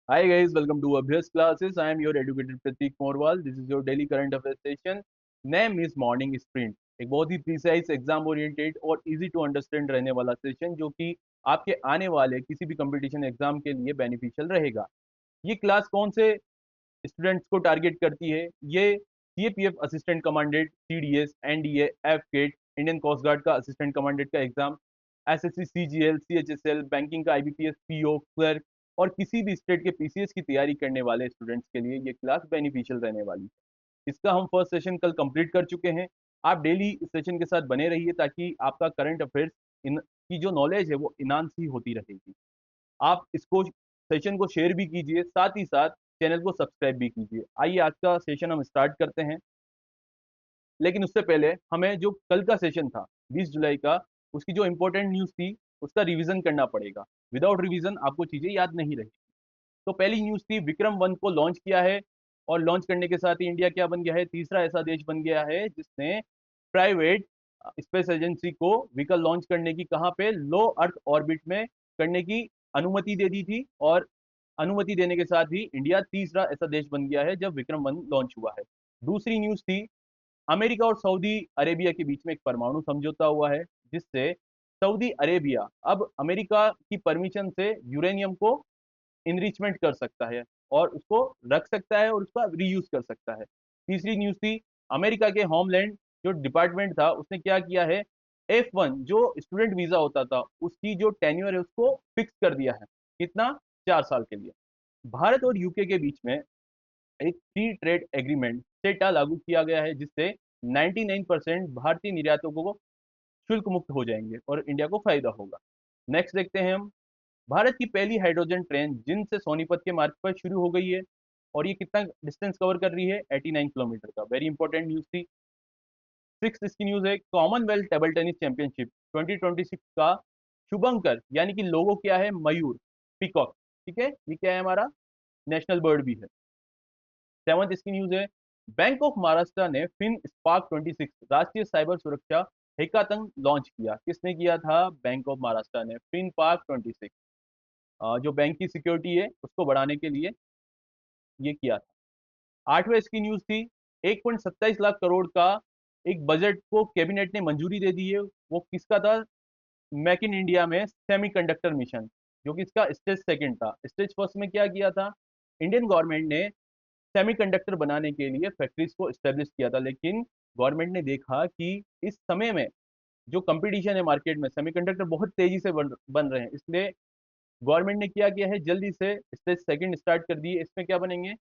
Hi guys, welcome to Abhyas classes. I am your educated Pratik Morwal. This is your daily current affairs session. Name is Morning Sprint. एक बहुत ही precise exam oriented और easy to understand रहने वाला session जो कि आपके आने वाले किसी भी कंपटीशन एग्जाम के लिए बेनिफिशियल रहेगा। ये क्लास कौन से स्टूडेंट्स को टारगेट करती है? ये CAPF assistant commandant, CDS, NDA, AFCAT, Indian Coast Guard का असिस्टेंट कमांडेंट का exam, SSC, CGL, CHSL, banking का आईबीपीएस, पीओ, क्लर्क और किसी भी स्टेट के पीसीएस की तैयारी करने वाले स्टूडेंट्स के लिए ये क्लास बेनिफिशियल रहने वाली है। इसका हम फर्स्ट सेशन कल कंप्लीट कर चुके हैं। आप डेली इस सेशन के साथ बने रहिए ताकि आपका करंट अफेयर्स इन की जो नॉलेज है वो इनहांस ही होती रहेगी। आप इसको सेशन को शेयर भी कीजिए, साथ ही साथ चैनल को सब्सक्राइब भी कीजिए। आइए आज का सेशन हम स्टार्ट करते हैं। लेकिन उससे पहले हमें जो कल का सेशन था 20 जुलाई का, उसकी जो इंपॉर्टेंट न्यूज़ थी उसका रिवीजन करना पड़ेगा। विदाउट रिवीजन आपको चीज़ें याद नहीं रहेगी। तो पहली न्यूज़ थी, विक्रम 1 को लॉन्च किया है और लॉन्च करने के साथ ही इंडिया क्या बन गया है? तीसरा ऐसा देश बन गया है जिसने प्राइवेट स्पेस एजेंसी को व्हीकल लॉन्च करने की, कहाँ पे, लो अर्थ ऑर्बिट में करने की अनुमति दे दी थी। और अनुमति देने के साथ ही इंडिया तीसरा ऐसा देश बन गया है जब विक्रम 1 लॉन्च हुआ है। दूसरी न्यूज़ थी, अमेरिका और सऊदी अरेबिया के बीच में एक परमाणु समझौता हुआ है जिससे सऊदी अरेबिया अब अमेरिका की परमिशन से यूरेनियम को इनरिचमेंट कर सकता है और उसको रख सकता है और उसका रीयूज कर सकता है। तीसरी न्यूज़ थी, अमेरिका के होमलैंड जो डिपार्टमेंट था उसने क्या किया है, F1 जो स्टूडेंट वीजा होता था उसकी जो टेन्योर है उसको फिक्स कर दिया है। कितना? 4 साल के लिए। भारत और यूके के बीच में एक फ्री ट्रेड एग्रीमेंट सेटा लागू किया गया है जिससे 99% भारतीय निर्यातकों को शुल्क मुक्त हो जाएंगे और इंडिया को फायदा होगा। नेक्स्ट देखते हैं हम, भारत की पहली हाइड्रोजन ट्रेन जिंद से सोनीपत के मार्ग पर शुरू हो गई है और ये कितना डिस्टेंस कवर कर रही है? 89 किलोमीटर का। वेरी इंपॉर्टेंट न्यूज थी। सिक्स इसकी न्यूज है, कॉमनवेल्थ टेबल टेनिस चैंपियनशिप 2026 का शुभंकर यानी कि लोगो क्या है? मयूर, पीकॉक। ठीक है, ये क्या है? हमारा नेशनल बर्ड भी है। सेवंथ इसकी न्यूज है, बैंक ऑफ महाराष्ट्र ने फिन स्पार्क 26 राष्ट्रीय साइबर सुरक्षा हैकाथन लॉन्च किया। किसने किया था? बैंक ऑफ महाराष्ट्र ने फिन पार्क 26 जो बैंक की सिक्योरिटी है उसको बढ़ाने के लिए ये किया था। आठवें इसकी न्यूज थी, 1.27 लाख करोड़ का एक बजट को कैबिनेट ने मंजूरी दे दी है। वो किसका था? मेक इन इंडिया में सेमीकंडक्टर मिशन, जो कि इसका स्टेज सेकंड था। स्टेज फर्स्ट में क्या किया था? इंडियन गवर्नमेंट ने सेमीकंडक्टर बनाने के लिए फैक्ट्रीज को स्टेब्लिश किया था, लेकिन गवर्नमेंट ने देखा कि इस समय में जो कंपटीशन है मार्केट में, सेमीकंडक्टर बहुत तेजी से बन रहे हैं, इसलिए गवर्नमेंट ने क्या किया है, जल्दी से स्टेज सेकंड स्टार्ट कर दिए। इसमें क्या बनेंगे?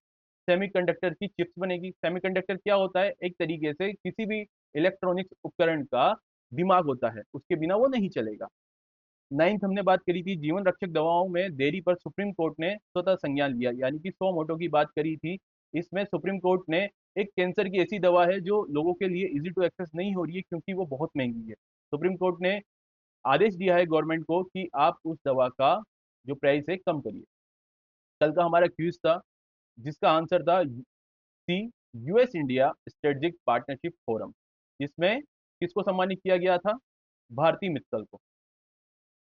सेमीकंडक्टर की चिप्स बनेगी। सेमीकंडक्टर क्या होता है? एक तरीके से किसी भी इलेक्ट्रॉनिक्स उपकरण का दिमाग होता है, उसके बिना वो नहीं चलेगा। नाइन्थ हमने बात करी थी, जीवन रक्षक दवाओं में देरी पर सुप्रीम कोर्ट ने स्वतः संज्ञान लिया, यानी कि सो मोटो की बात करी थी। इसमें सुप्रीम कोर्ट ने एक कैंसर की ऐसी दवा है जो लोगों के लिए इजी टू एक्सेस नहीं हो रही है क्योंकि वो बहुत महंगी है। सुप्रीम कोर्ट ने आदेश दिया है गवर्नमेंट को कि आप उस दवा का जो प्राइस है कम करिए। कल का हमारा क्विज था जिसका आंसर था C, US India strategic partnership forum, जिसमें किसको सम्मानित किया गया था? भारती मित्तल को।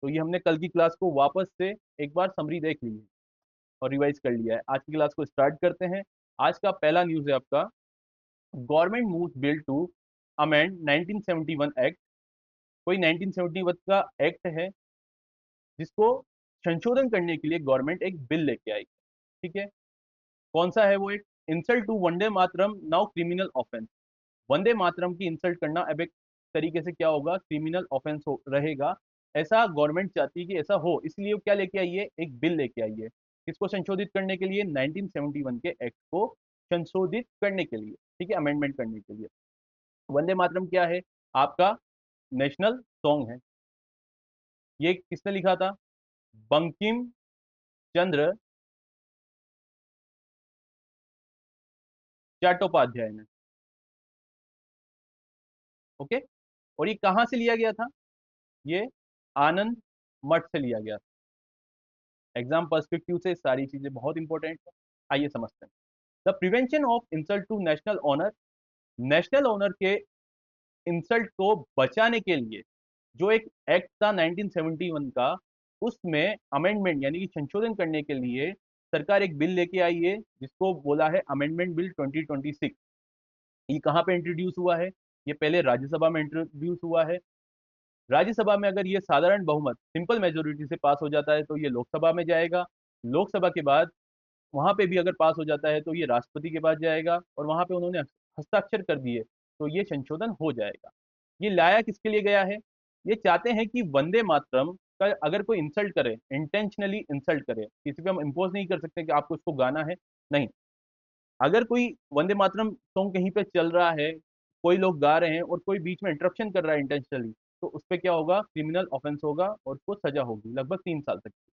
तो ये हमने कल की क्लास को वापस से एक बार समरी देख ली है और रिवाइज कर लिया है। आज की क्लास को स्टार्ट करते हैं। आज का पहला न्यूज है आपका, government moves bill to amend 1971 act. कोई 1971 का एक्ट है जिसको संशोधन करने के लिए गवर्नमेंट एक बिल लेके आई। ठीक है, कौन सा है वो? एक, insult to Vande Mataram now criminal offence. Vande Mataram की इंसल्ट करना अब एक तरीके से क्या होगा? क्रिमिनल ऑफेंस हो रहेगा। ऐसा गवर्नमेंट चाहती है कि ऐसा हो, इसलिए वो क्या लेके आई है? एक बिल लेके आई है। किसको संशोधित करने के लिए? 1971 के एक्ट को संशोधित करने के लिए। ठीक है, अमेंडमेंट करने के लिए। वंदे मातरम क्या है? आपका नेशनल सॉन्ग है। ये किसने लिखा था? बंकिम चंद्र चट्टोपाध्याय ने। ओके, और ये कहाँ से लिया गया था? ये आनंद मठ से लिया गया था। एग्जाम पर्सपेक्टिव से सारी चीजें बहुत इंपॉर्टेंट है। आइए समझते हैं। The prevention of insult to national honour, national honour के इंसल्ट को बचाने के लिए जो एक एक्ट था 1971 का, उसमें अमेंडमेंट यानी कि संशोधन करने के लिए सरकार एक बिल लेके आई है जिसको बोला है अमेंडमेंट बिल 2026। ये कहाँ पे इंट्रोड्यूस हुआ है? ये पहले राज्यसभा में इंट्रोड्यूस हुआ है। राज्यसभा में अगर ये साधारण बहुमत सिंपल मेजोरिटी से पास हो जाता है तो ये लोकसभा में जाएगा। लोकसभा के बाद वहां पे भी अगर पास हो जाता है तो ये राष्ट्रपति के पास जाएगा और वहां पे उन्होंने हस्ताक्षर कर दिए तो ये संशोधन हो जाएगा। ये लाया किसके लिए गया है? ये चाहते हैं कि वंदे मातरम का अगर कोई इंसल्ट करे, इंटेंशनली इंसल्ट करे, किसी पे हम इम्पोज नहीं कर सकते कि आपको इसको गाना है, नहीं। अगर कोई वंदे मातरम सॉन्ग कहीं पे चल रहा है, कोई लोग गा रहे हैं और कोई बीच में इंटरप्शन कर रहा है इंटेंशनली, तो उस पे क्या होगा? क्रिमिनल ऑफेंस होगा और उसको सजा होगी लगभग 3 साल तक की।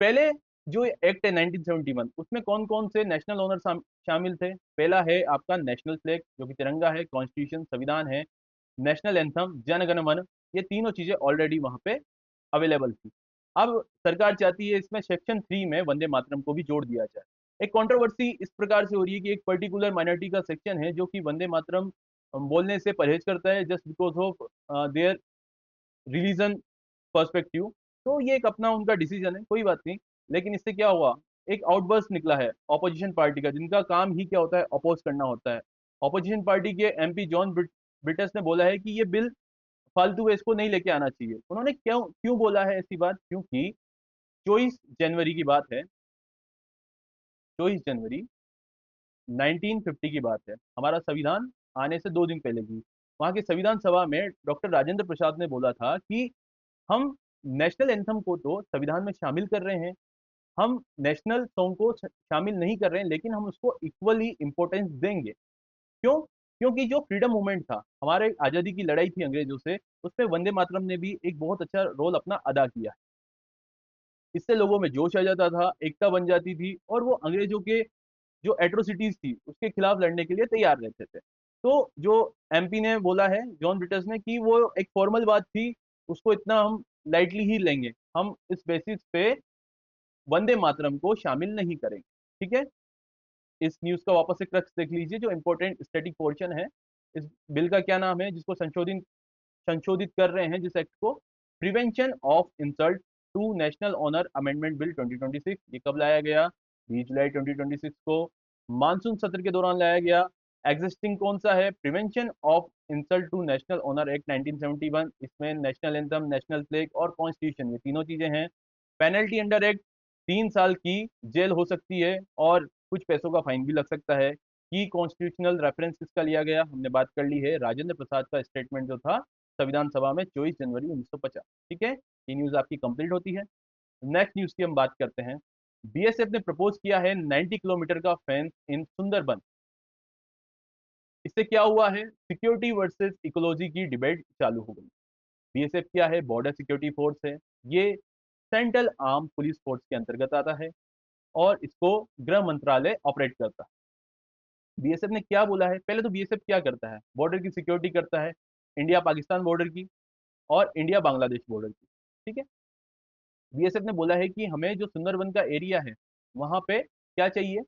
पहले जो एक्ट है 1971, उसमें कौन कौन से नेशनल ऑनर शामिल थे? पहला है आपका नेशनल फ्लैग जो कि तिरंगा है, कॉन्स्टिट्यूशन संविधान है, नेशनल एंथम जन गण मन, ये तीनों चीजें ऑलरेडी वहां पे अवेलेबल थी। अब सरकार चाहती है इसमें सेक्शन 3 में वंदे मातरम को भी जोड़ दिया जाए। एक कंट्रोवर्सी इस प्रकार से हो रही है कि एक पर्टिकुलर माइनॉरिटी का सेक्शन है जो कि वंदे मातरम बोलने से परहेज करता है just because of their religion perspective. तो ये एक अपना उनका डिसीजन है, कोई बात नहीं। लेकिन इससे क्या हुआ? एक आउटबर्स्ट निकला है ऑपोजिशन पार्टी का, जिनका काम ही क्या होता है? अपोज करना होता है। ऑपोजिशन पार्टी के एमपी जॉन ब्रिटस ने बोला है कि ये बिल फालतू है, इसको नहीं लेके आना चाहिए। उन्होंने क्यों क्यों बोला है ऐसी बात? क्योंकि 24 जनवरी की बात है, 24 जनवरी 1950 की बात है, हमारा संविधान आने से 2 दिन पहले की। वहां की संविधान सभा में डॉक्टर राजेंद्र प्रसाद ने बोला था कि हम नेशनल एंथम को तो संविधान में शामिल कर रहे हैं, हम नेशनल सॉन्ग को शामिल नहीं कर रहे हैं, लेकिन हम उसको इक्वली इंपॉर्टेंस देंगे। क्यों? क्योंकि जो फ्रीडम मूवमेंट था, हमारे आजादी की लड़ाई थी अंग्रेजों से, उसमें वंदे मातरम ने भी एक बहुत अच्छा रोल अपना अदा किया। इससे लोगों में जोश आ जाता था, एकता बन जाती थी और वो अंग्रेजों के जो एट्रोसिटीज थी उसके खिलाफ लड़ने के लिए तैयार रहते थे। तो जो एमपी ने बोला है जॉन ब्रिटस ने कि वो एक फॉर्मल बात थी, उसको इतना हम लाइटली ही लेंगे, हम इस बेसिस पे वंदे मातरम को शामिल नहीं करेंगे। ठीक है? इस न्यूज का वापस से क्रक्स देख लीजिए, जो इंपॉर्टेंट स्टैटिक पोर्शन है। इस बिल का क्या नाम है जिसको संशोधित संशोधित कर रहे हैं जिस एक्ट को? Prevention of insult to national honour amendment bill 2026। ये कब लाया गया? 20 जुलाई 2026 को मानसून सत्र के दौरान लाया गया। एग्जिस्टिंग कौन सा है? Prevention of insult to national honour act 1971। इसमें नेशनल एंथम, नेशनल फ्लैग और कॉन्स्टिट्यूशन, ये तीनों चीजें हैं। पेनल्टी अंडर एक्ट 3 साल की जेल हो सकती है और कुछ पैसों का फाइन भी लग सकता है। की कॉन्स्टिट्यूशनल रेफरेंस किसका लिया गया? हमने बात कर ली है, राजेंद्र प्रसाद का स्टेटमेंट जो था संविधान सभा में 24 जनवरी 1950। ठीक है? ये न्यूज आपकी कंप्लीट होती है। नेक्स्ट न्यूज की हम बात करते हैं। बीएसएफ ने प्रपोज किया है 90 किलोमीटर का फेंस इन सुंदरबन। इससे क्या हुआ है? सिक्योरिटी वर्सेस इकोलॉजी की डिबेट चालू हो गई। बीएसएफ क्या है? बॉर्डर सिक्योरिटी फोर्स है। ये सेंट्रल आर्म पुलिस फोर्स के अंतर्गत आता है और इसको गृह मंत्रालय ऑपरेट करता है। बीएसएफ ने क्या बोला है? पहले तो बीएसएफ क्या करता है? बॉर्डर की सिक्योरिटी करता है, इंडिया पाकिस्तान बॉर्डर की और इंडिया बांग्लादेश बॉर्डर की। ठीक है? बीएसएफ ने बोला है कि हमें जो सुंदरबन का एरिया है वहां पे क्या चाहिए?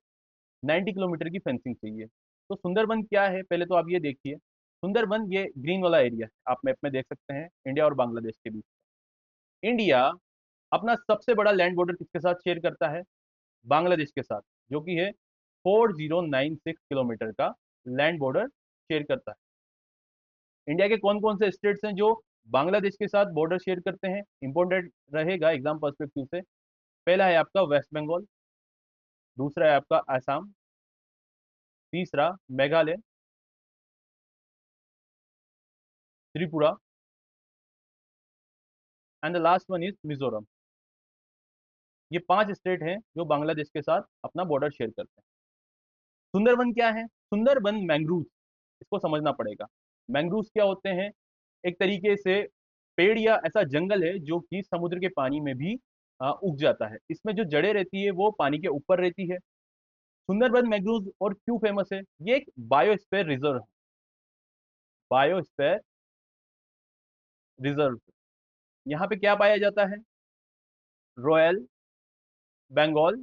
90 किलोमीटर की फेंसिंग चाहिए। तो सुंदरबन क्या है पहले तो आप ये देखिए। सुंदरबन ये ग्रीन वाला एरिया है, आप मैप में देख सकते हैं, इंडिया और बांग्लादेश के बीच। इंडिया अपना सबसे बड़ा लैंड बॉर्डर किसके साथ शेयर करता है? बांग्लादेश के साथ, जो कि है 4096 किलोमीटर का लैंड बॉर्डर शेयर करता है। इंडिया के कौन कौन से स्टेट्स हैं जो बांग्लादेश के साथ बॉर्डर शेयर करते हैं? इंपॉर्टेंट रहेगा एग्जाम पर्सपेक्टिव से। पहला है आपका वेस्ट बंगाल, दूसरा है आपका असम, तीसरा Meghalaya, Tripura and the last one is Mizoram. ये 5 स्टेट हैं जो बांग्लादेश के साथ अपना बॉर्डर शेयर करते हैं। सुंदरबन क्या है? सुंदरबन मैंग्रूव, इसको समझना पड़ेगा। मैंग्रूव क्या होते हैं? एक तरीके से पेड़ या ऐसा जंगल है जो कि समुद्र के पानी में भी उग जाता है। इसमें जो जड़ें रहती है वो पानी के ऊपर रहती है। सुंदरबन मैंग्रोव और क्यों फेमस है? ये एक बायोस्फीयर रिजर्व है, बायोस्फीयर रिजर्व। यहाँ पे क्या पाया जाता है? Royal Bengal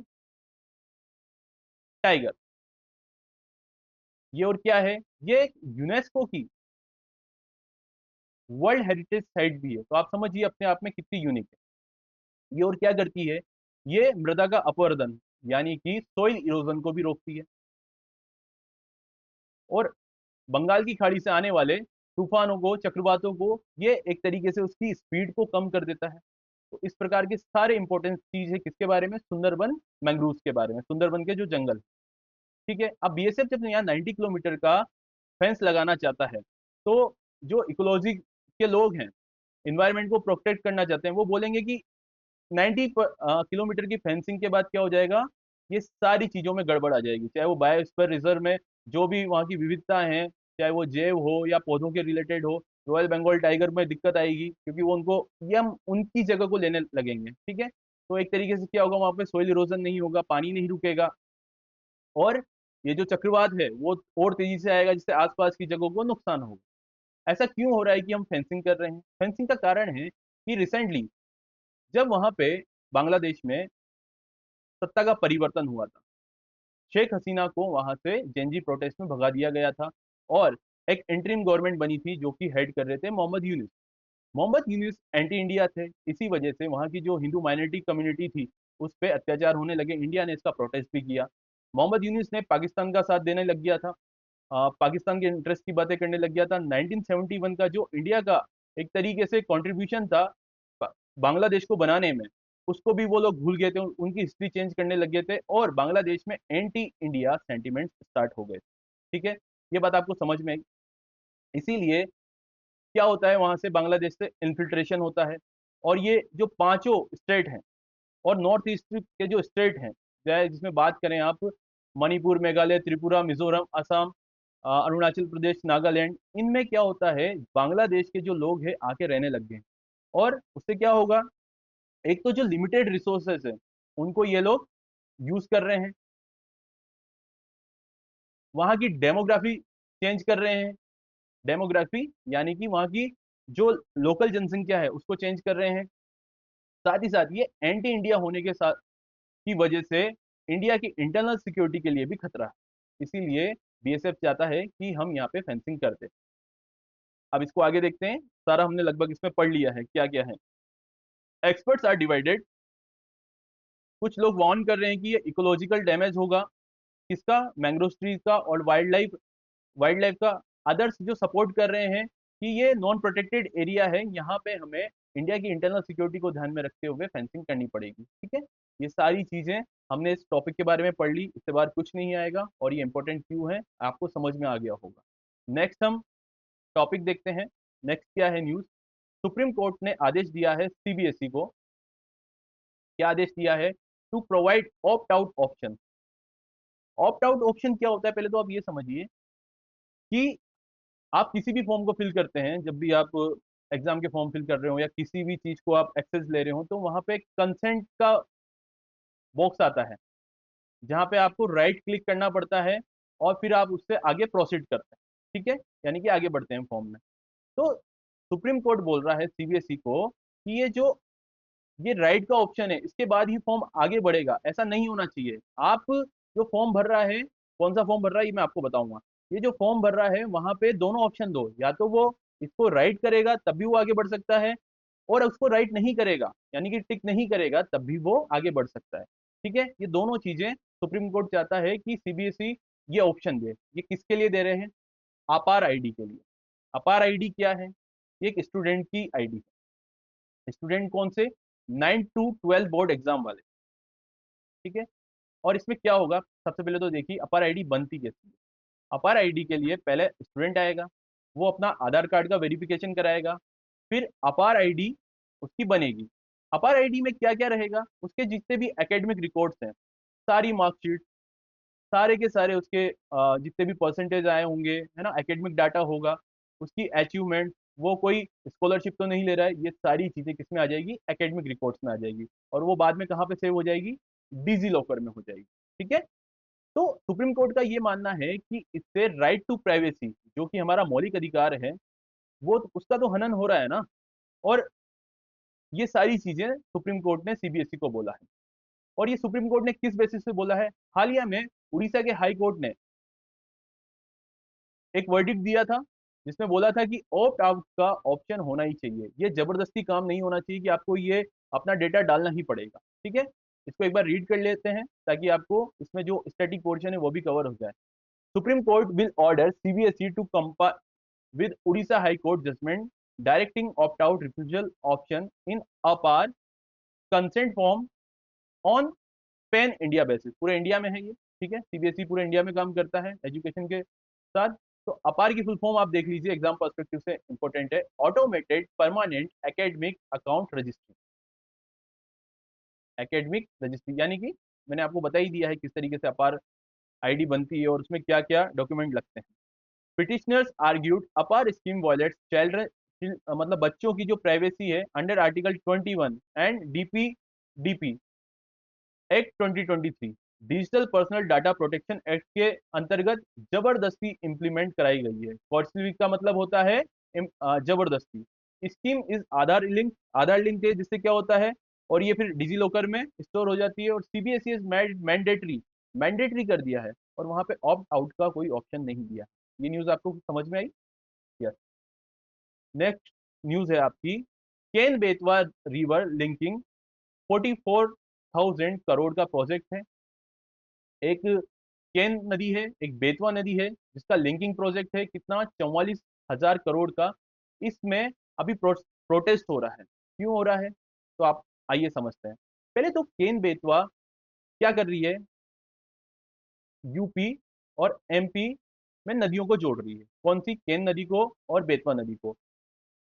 tiger. ये और क्या है? ये एक यूनेस्को की वर्ल्ड हेरिटेज साइट भी है, तो आप समझिए अपने आप में कितनी यूनिक है। ये और क्या करती है? ये मृदा का अपवर्तन यानी कि सोइल इरोजन को भी रोकती है, और बंगाल की खाड़ी से आने वाले तूफानों को, चक्रवातों को, ये एक तरीके से उसकी स्पीड को कम कर देता है। तो इस प्रकार के सारे इंपॉर्टेंट चीज है किसके बारे में, सुंदरबन मैंग्रोव के बारे में, सुंदरबन के जो जंगल। ठीक है, अब बीएसएफ जब यहाँ 90 किलोमीटर का फेंस लगाना चाहता है, तो जो इकोलॉजी के लोग हैं, इन्वायरमेंट को प्रोटेक्ट करना चाहते हैं, वो बोलेंगे कि 90 किलोमीटर की फेंसिंग के बाद क्या हो जाएगा, ये सारी चीजों में गड़बड़ आ जाएगी, चाहे वो बायोस्फीयर रिजर्व में जो भी वहाँ की विविधता है, चाहे वो जैव हो या पौधों के रिलेटेड हो, रॉयल बंगाल टाइगर में दिक्कत आएगी, क्योंकि वो उनको, ये हम उनकी जगह को लेने लगेंगे। ठीक है, तो एक तरीके से क्या होगा, वहाँ पे सोइल इरोजन नहीं होगा, पानी नहीं रुकेगा, और ये जो चक्रवात है वो और तेजी से आएगा, जिससे आसपास की जगहों को नुकसान होगा। ऐसा क्यों हो रहा है कि हम फेंसिंग कर रहे हैं? फेंसिंग का कारण है कि रिसेंटली जब वहां पे बांग्लादेश में सत्ता का परिवर्तन हुआ था, शेख हसीना को वहां से जेनजी प्रोटेस्ट में भगा दिया गया था, और एक इंटरिम गवर्नमेंट बनी थी जो कि हेड कर रहे थे मोहम्मद यूनिस। मोहम्मद यूनिस एंटी इंडिया थे, इसी वजह से वहाँ की जो हिंदू माइनॉरिटी कम्युनिटी थी उस पर अत्याचार होने लगे, इंडिया ने इसका प्रोटेस्ट भी किया। मोहम्मद यूनिस ने पाकिस्तान का साथ देने लग गया था, पाकिस्तान के इंटरेस्ट की बातें करने लग गया था। 1971 का जो इंडिया का एक तरीके से कंट्रीब्यूशन था बांग्लादेश को बनाने में, उसको भी वो लोग भूल गए थे, उनकी हिस्ट्री चेंज करने लग गए थे, और बांग्लादेश में एंटी इंडिया सेंटिमेंट स्टार्ट हो गए। ठीक है, ये बात आपको समझ में आई। इसीलिए क्या होता है, वहां से बांग्लादेश से इन्फिल्ट्रेशन होता है, और ये जो पांचों स्टेट हैं और नॉर्थ ईस्ट के जो स्टेट हैं, चाहे जिसमें बात करें आप मणिपुर, मेघालय, त्रिपुरा, मिजोरम, असम, अरुणाचल प्रदेश, नागालैंड, इनमें क्या होता है, बांग्लादेश के जो लोग हैं आके रहने लग गए, और उससे क्या होगा, एक तो जो लिमिटेड रिसोर्सेस है उनको ये लोग यूज कर रहे हैं, वहां की डेमोग्राफी चेंज कर रहे हैं, डेमोग्राफी यानी कि वहां की जो लोकल जनसंख्या है उसको चेंज कर रहे हैं। साथ ही साथ ये एंटी इंडिया होने के साथ की वजह से इंडिया की इंटरनल सिक्योरिटी के लिए भी खतरा है, इसीलिए बीएसएफ चाहता है कि हम यहाँ पे फेंसिंग कर दें। अब इसको आगे देखते हैं, सारा हमने लगभग इसमें पढ़ लिया है क्या क्या है। एक्सपर्ट्स आर डिवाइडेड, कुछ लोग वार्न कर रहे हैं कि ये इकोलॉजिकल डैमेज होगा, किसका, मैंग्रोव ट्रीज का और वाइल्ड लाइफ का। अदर्स जो सपोर्ट कर रहे हैं कि ये नॉन प्रोटेक्टेड एरिया है, यहाँ पे हमें इंडिया की इंटरनल सिक्योरिटी को ध्यान में रखते हुए फेंसिंग करनी पड़ेगी। ठीक है, ये सारी चीजें हमने इस टॉपिक के बारे में पढ़ ली, इसके बाद कुछ नहीं आएगा, और ये इंपॉर्टेंट क्यों है आपको समझ में आ गया होगा। नेक्स्ट हम टॉपिक देखते हैं। नेक्स्ट क्या है न्यूज, सुप्रीम कोर्ट ने आदेश दिया है सीबीएसई को, क्या आदेश दिया है, to provide opt out option. Opt out option क्या होता है, पहले तो आप ये समझिए कि आप किसी भी फॉर्म को फिल करते हैं, जब भी आप एग्जाम के फॉर्म फिल कर रहे हो या किसी भी चीज को आप एक्सेस ले रहे हो, तो वहां पे कंसेंट का बॉक्स आता है, जहां पे आपको राइट क्लिक करना पड़ता है, और फिर आप उससे आगे प्रोसीड करते हैं। ठीक है, यानी कि आगे बढ़ते हैं फॉर्म में। तो सुप्रीम कोर्ट बोल रहा है सीबीएसई को कि ये राइट का ऑप्शन है, इसके बाद ही फॉर्म आगे बढ़ेगा, ऐसा नहीं होना चाहिए। आप जो फॉर्म भर रहा है, कौन सा फॉर्म भर रहा है ये मैं आपको बताऊंगा। ये जो फॉर्म भर रहा है वहां पे दोनों ऑप्शन दो, या तो वो इसको राइट करेगा तब भी वो आगे बढ़ सकता है, और उसको राइट नहीं करेगा यानी कि टिक नहीं करेगा तब भी वो आगे बढ़ सकता है। ठीक है, ये दोनों चीजें सुप्रीम कोर्ट चाहता है कि सीबीएसई ये ऑप्शन दे। ये किसके लिए दे रहे हैं, अपार आईडी के लिए। अपार आईडी क्या है, ये एक स्टूडेंट की आईडी है, स्टूडेंट कौन से, 9 to 12 बोर्ड एग्जाम वाले। ठीक है, और इसमें क्या होगा, सबसे पहले तो देखिए अपार आईडी बनती कैसी है। अपार आईडी के लिए पहले स्टूडेंट आएगा, वो अपना आधार कार्ड का वेरिफिकेशन कराएगा, फिर अपार आईडी उसकी बनेगी। अपार आईडी में क्या क्या रहेगा, उसके जितने भी एकेडमिक रिकॉर्ड्स हैं, सारी मार्कशीट, सारे के सारे उसके जितने भी परसेंटेज आए होंगे, है ना, एकेडमिक डाटा होगा, उसकी अचीवमेंट, वो कोई स्कॉलरशिप तो नहीं ले रहा है, ये सारी चीजें किसमें आ जाएगी, एकेडमिक रिकॉर्ड्स में आ जाएगी, और वो बाद में कहाँ पे सेव हो जाएगी, डिजी लॉकर में हो जाएगी। ठीक है, तो सुप्रीम कोर्ट का ये मानना है कि इससे राइट टू प्राइवेसी, जो कि हमारा मौलिक अधिकार है, वो उसका तो हनन हो रहा है ना। और ये सारी चीजें सुप्रीम कोर्ट ने सीबीएसई को बोला है, और ये सुप्रीम कोर्ट ने किस बेसिस पे बोला है, हालिया में उड़ीसा के हाई कोर्ट ने एक वर्डिक्ट दिया था, जिसमें बोला था कि ऑप्ट आउट का ऑप्शन होना ही चाहिए, ये जबरदस्ती काम नहीं होना चाहिए कि आपको ये अपना डेटा डालना ही पड़ेगा। ठीक है, इसको एक बार रीड कर लेते हैं ताकि आपको इसमें जो स्टैटिक पोर्शन है वो भी कवर हो जाए। Supreme Court will order CBSE to कंपा with Odisha High Court judgment directing opt-out refusal option in APAR consent form on pan India basis. पूरे इंडिया में है ये, ठीक है। सीबीएसई पूरे इंडिया में काम करता है एजुकेशन के साथ। तो अपार की फुल फॉर्म आप देख लीजिए, एग्जाम पर्सपेक्टिव से इंपॉर्टेंट है। Automated permanent academic account registry. Academic registry यानी कि मैंने आपको बता ही दिया है किस तरीके से अपार आईडी बनती है और उसमें क्या क्या डॉक्यूमेंट लगते हैं। पिटिशनर्स आर्ग्यूड अपार स्कीम वायलेट्स चाइल्ड मतलब बच्चों की जो प्राइवेसी है under article 21 and DP act 2023 digital personal data protection act के अंतर्गत जबरदस्ती इंप्लीमेंट कराई गई है। फोर्सफुली का मतलब होता है जबरदस्ती। स्कीम इज आधार लिंक है, जिससे क्या होता है और ये फिर डिजी लॉकर में स्टोर हो जाती है। और सीबीएसई मैंडेटरी कर दिया है और वहां पे ऑप्ट आउट का कोई ऑप्शन नहीं दिया। ये न्यूज आपको समझ में आई? यस। नेक्स्ट न्यूज है आपकी, केन बेतवा रिवर लिंकिंग 44,000 करोड़ का प्रोजेक्ट है। एक केन नदी है, एक बेतवा नदी है, जिसका लिंकिंग प्रोजेक्ट है कितना, 44,000 करोड़ का। इसमें अभी प्रोटेस्ट हो रहा है। क्यों हो रहा है तो आप आइए समझते हैं। पहले तो केन बेतवा क्या कर रही है, यूपी और एमपी में नदियों को जोड़ रही है। कौन सी, केन नदी को और बेतवा नदी को।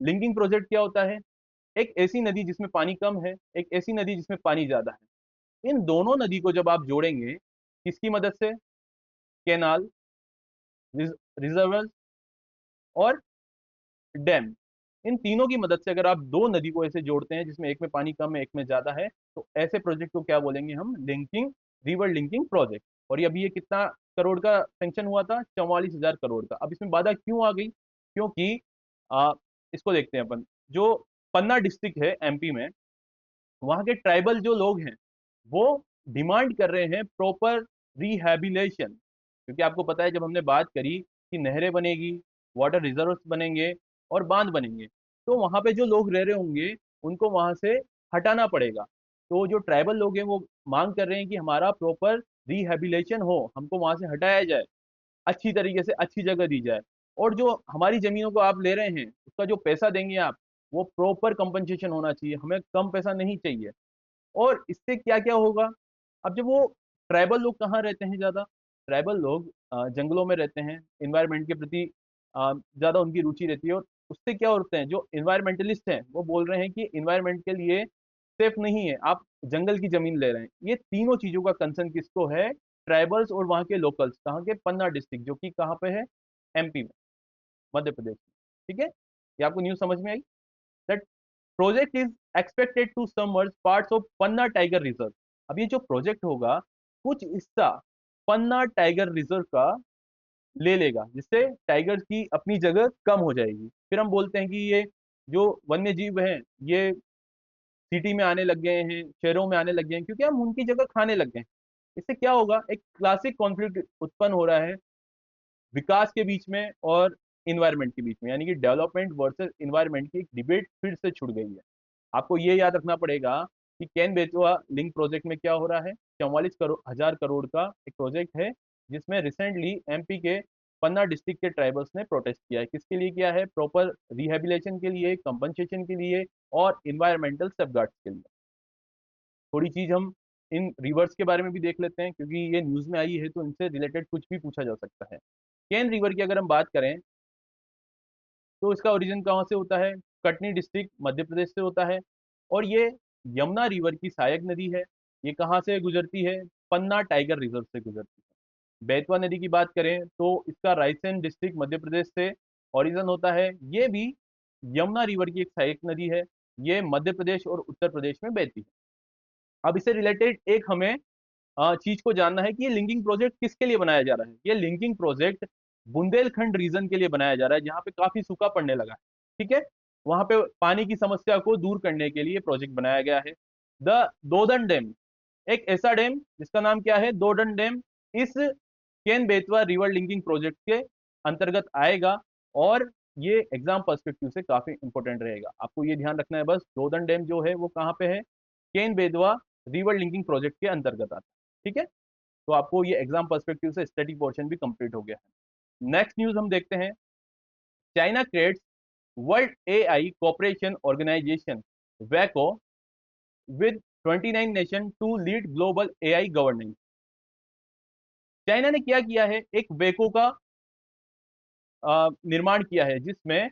लिंकिंग प्रोजेक्ट क्या होता है, एक ऐसी नदी जिसमें पानी कम है, एक ऐसी नदी जिसमें पानी ज्यादा है। इन दोनों नदी को जब आप जोड़ेंगे किसकी मदद से, कैनाल, रिजर्वर और डैम, इन तीनों की मदद से अगर आप दो नदी को ऐसे जोड़ते हैं जिसमें एक में पानी कम है एक में ज्यादा है, तो ऐसे प्रोजेक्ट को क्या बोलेंगे हम, लिंकिंग, रिवर लिंकिंग प्रोजेक्ट। और ये अभी ये कितना करोड़ का सेंक्शन हुआ था, 44,000 करोड़ का। अब इसमें बाधा क्यों आ गई, क्योंकि आ, इसको देखते हैं अपन। जो पन्ना डिस्ट्रिक्ट है एमपी में, वहां के ट्राइबल जो लोग हैं वो डिमांड कर रहे हैं प्रॉपर रिहैबिलेशन। क्योंकि आपको पता है जब हमने बात करी कि नहरें बनेगी, वाटर रिजर्व्स बनेंगे और बांध बनेंगे, तो वहां पे जो लोग रह रहे होंगे उनको वहां से हटाना पड़ेगा। तो जो ट्राइबल लोग हैं वो मांग कर रहे हैं कि हमारा प्रॉपर रिहैबिलेशन हो, हमको वहां से हटाया जाए, अच्छी तरीके से अच्छी जगह दी जाए। और जो हमारी जमीनों को आप ले रहे हैं उसका जो पैसा देंगे आप, वो प्रॉपर कंपनसेशन होना चाहिए, हमें कम पैसा नहीं चाहिए। और इससे क्या क्या होगा, अब जब वो ट्राइबल लोग कहाँ रहते हैं ज्यादा, ट्राइबल लोग जंगलों में रहते हैं, इन्वायरमेंट के प्रति ज्यादा उनकी रुचि रहती है। और उससे क्या होते हैं, जो इन्वायरमेंटलिस्ट हैं वो बोल रहे हैं कि इन्वायरमेंट के लिए सेफ नहीं है आप जंगल की जमीन ले रहे हैं। ये तीनों चीजों का कंसर्न किसको है, ट्राइबल्स और वहाँ के लोकल्स। कहाँ के, पन्ना डिस्ट्रिक्ट, जो कि कहाँ पे है, एमपी में, मध्य प्रदेश में। ठीक है, ये आपको न्यूज समझ में आई। That project is expected to submerge parts of Panna tiger reserve. अब ये जो प्रोजेक्ट होगा कुछ हिस्सा पन्ना टाइगर रिजर्व का ले लेगा, जिससे टाइगर की अपनी जगह कम हो जाएगी। फिर हम बोलते हैं कि ये जो वन्य जीव हैं ये सिटी में आने लग गए हैं, शहरों में आने लग गए हैं, क्योंकि हम उनकी जगह खाने लग गए हैं। इससे क्या होगा, एक क्लासिक कॉन्फ्लिक्ट उत्पन्न हो रहा है विकास के बीच में और इन्वायरमेंट के बीच में, यानी कि डेवलपमेंट वर्सेस इन्वायरमेंट की एक डिबेट फिर से छुड़ गई है। आपको ये याद रखना पड़ेगा कि कैन बेतवा लिंक प्रोजेक्ट में क्या हो रहा है, 44,000 करोड़ का एक प्रोजेक्ट है जिसमें रिसेंटली एमपी के पन्ना डिस्ट्रिक्ट के ट्राइबल्स ने प्रोटेस्ट किया है। किसके लिए किया है, प्रॉपर रिहेबिलेशन के लिए, कंपनसेशन के लिए और इन्वायरमेंटल सेफगार्ड्स के लिए। थोड़ी चीज हम इन रिवर्स के बारे में भी देख लेते हैं, क्योंकि ये न्यूज में आई है तो इनसे रिलेटेड कुछ भी पूछा जा सकता है। केन रिवर की अगर हम बात करें तो इसका ओरिजिन कहाँ से होता है, कटनी डिस्ट्रिक्ट मध्य प्रदेश से होता है। और ये यमुना रिवर की सहायक नदी है। ये कहाँ से गुजरती है, पन्ना टाइगर रिजर्व से गुजरती है। बेतवा नदी की बात करें तो इसका रायसेन डिस्ट्रिक्ट मध्य प्रदेश से ओरिजिन होता है। ये भी यमुना रिवर की एक सहायक नदी है। ये मध्य प्रदेश और उत्तर प्रदेश में बहती है। अब इससे रिलेटेड एक हमें चीज को जानना है कि ये लिंकिंग प्रोजेक्ट किसके लिए बनाया जा रहा है। ये लिंकिंग प्रोजेक्ट बुंदेलखंड रीजन के लिए बनाया जा रहा है, जहाँ पे काफी सूखा पड़ने लगा है। ठीक है, वहां पे पानी की समस्या को दूर करने के लिए प्रोजेक्ट बनाया गया है। द दोदन डैम, एक ऐसा डैम जिसका नाम क्या है, दोदन डैम, इस केन बेतवा रिवर लिंकिंग प्रोजेक्ट के अंतर्गत आएगा। और ये एग्जाम पर्सपेक्टिव से काफी इंपॉर्टेंट रहेगा। आपको ये ध्यान रखना है बस, दोदन डैम जो है वो कहाँ पे है, Ken Betwa river linking project के अंतर्गत आता है। ठीक है, तो आपको ये एग्जाम पर्सपेक्टिव से स्टडी पोर्शन भी कंप्लीट हो गया है। नेक्स्ट न्यूज हम देखते हैं, China creates world AI cooperation organisation वैको with 29 nation to lead global AI governance. China ने क्या किया है, एक वेको का निर्माण किया है, जिसमें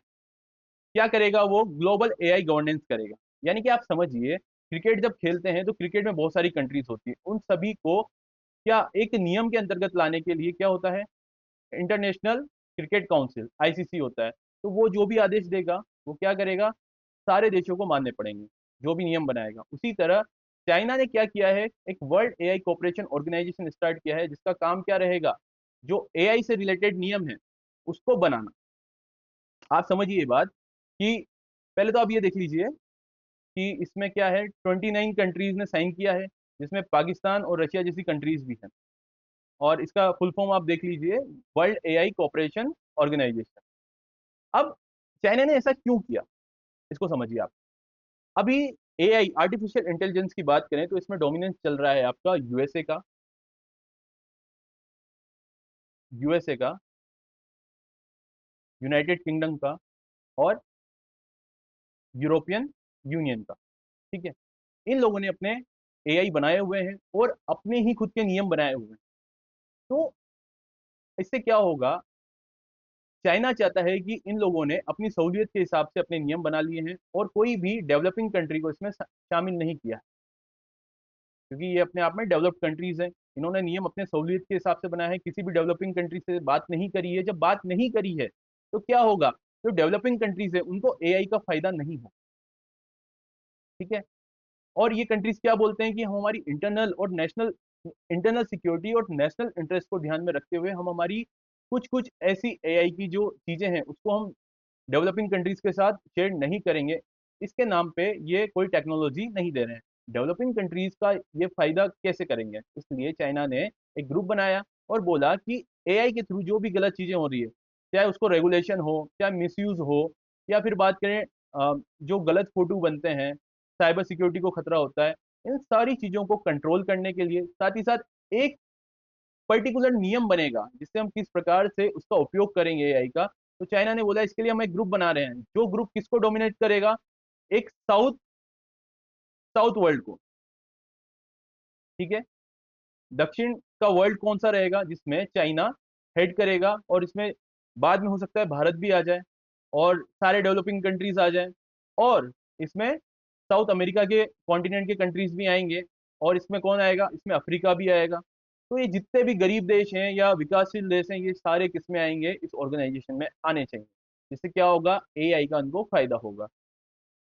क्या करेगा, वो ग्लोबल एआई गवर्नेंस करेगा। यानी कि आप समझिए, क्रिकेट जब खेलते हैं तो क्रिकेट में बहुत सारी कंट्रीज होती है, उन सभी को क्या एक नियम के अंतर्गत लाने के लिए क्या होता है, इंटरनेशनल क्रिकेट काउंसिल आईसीसी होता है। तो वो जो भी आदेश देगा वो क्या करेगा, सारे देशों को मानने पड़ेंगे, जो भी नियम बनाएगा। उसी तरह चाइना ने क्या किया है, एक world AI cooperation organisation start किया है, जिसका काम क्या रहेगा, जो एआई से रिलेटेड नियम है उसको बनाना। आप समझिए ये बात कि पहले तो आप ये देख लीजिए कि इसमें क्या है, 29 कंट्रीज ने साइन किया है, जिसमें पाकिस्तान और रशिया जैसी कंट्रीज भी हैं। और इसका फुल फॉर्म आप देख लीजिए, वर्ल्ड एआई कोऑपरेशन ऑर्गेनाइजेशन। अब चाइना ने ऐसा क्यों किया, इसको समझिए आप। अभी एआई आर्टिफिशियल इंटेलिजेंस की बात करें तो इसमें डोमिनेंस चल रहा है आपका यूएसए का, यूनाइटेड किंगडम का, और यूरोपियन यूनियन का। ठीक है, इन लोगों ने अपने एआई बनाए हुए हैं और अपने ही खुद के नियम बनाए हुए हैं। तो इससे क्या होगा, चाइना चाहता है कि इन लोगों ने अपनी सहूलियत के हिसाब से अपने नियम बना लिए हैं और कोई भी डेवलपिंग कंट्री को इसमें शामिल नहीं किया है, क्योंकि ये अपने आप में डेवलप्ड कंट्रीज हैं। इन्होंने नियम अपने सहूलियत के हिसाब से बनाया है, किसी भी डेवलपिंग कंट्री से बात नहीं करी है। जब बात नहीं करी है तो क्या होगा, जो डेवलपिंग कंट्रीज है उनको एआई का फायदा नहीं हो। ठीक है, और ये कंट्रीज क्या बोलते हैं कि हम हमारी इंटरनल सिक्योरिटी और नेशनल इंटरेस्ट को ध्यान में रखते हुए हम हमारी कुछ कुछ ऐसी एआई की जो चीजें हैं उसको हम डेवलपिंग कंट्रीज के साथ शेयर नहीं करेंगे। इसके नाम पे ये कोई टेक्नोलॉजी नहीं दे रहे हैं, डेवलपिंग कंट्रीज का ये फायदा कैसे करेंगे। इसलिए चाइना ने एक ग्रुप बनाया और बोला कि एआई के थ्रू जो भी गलत चीजें हो रही है, चाहे उसको रेगुलेशन हो, चाहे मिसयूज हो, या फिर बात करें जो गलत फोटो बनते हैं, साइबर सिक्योरिटी को खतरा होता है, इन सारी चीजों को कंट्रोल करने के लिए साथ ही साथ एक पर्टिकुलर नियम बनेगा जिससे हम किस प्रकार से उसका उपयोग करेंगे एआई का। तो चाइना ने बोला इसके लिए हम एक ग्रुप बना रहे हैं, जो ग्रुप किसको डोमिनेट करेगा, एक साउथ साउथ वर्ल्ड को। ठीक है, दक्षिण का वर्ल्ड कौन सा रहेगा, जिसमें चाइना हेड करेगा, और इसमें बाद में हो सकता है भारत भी आ जाए और सारे डेवलपिंग कंट्रीज आ जाए, और इसमें साउथ अमेरिका के कॉन्टिनेंट के कंट्रीज भी आएंगे, और इसमें कौन आएगा, इसमें अफ्रीका भी आएगा। तो ये जितने भी गरीब देश हैं या विकासशील देश हैं, ये सारे किसमें आएंगे, इस ऑर्गेनाइजेशन में आने चाहिए, जिससे क्या होगा, एआई का उनको फायदा होगा।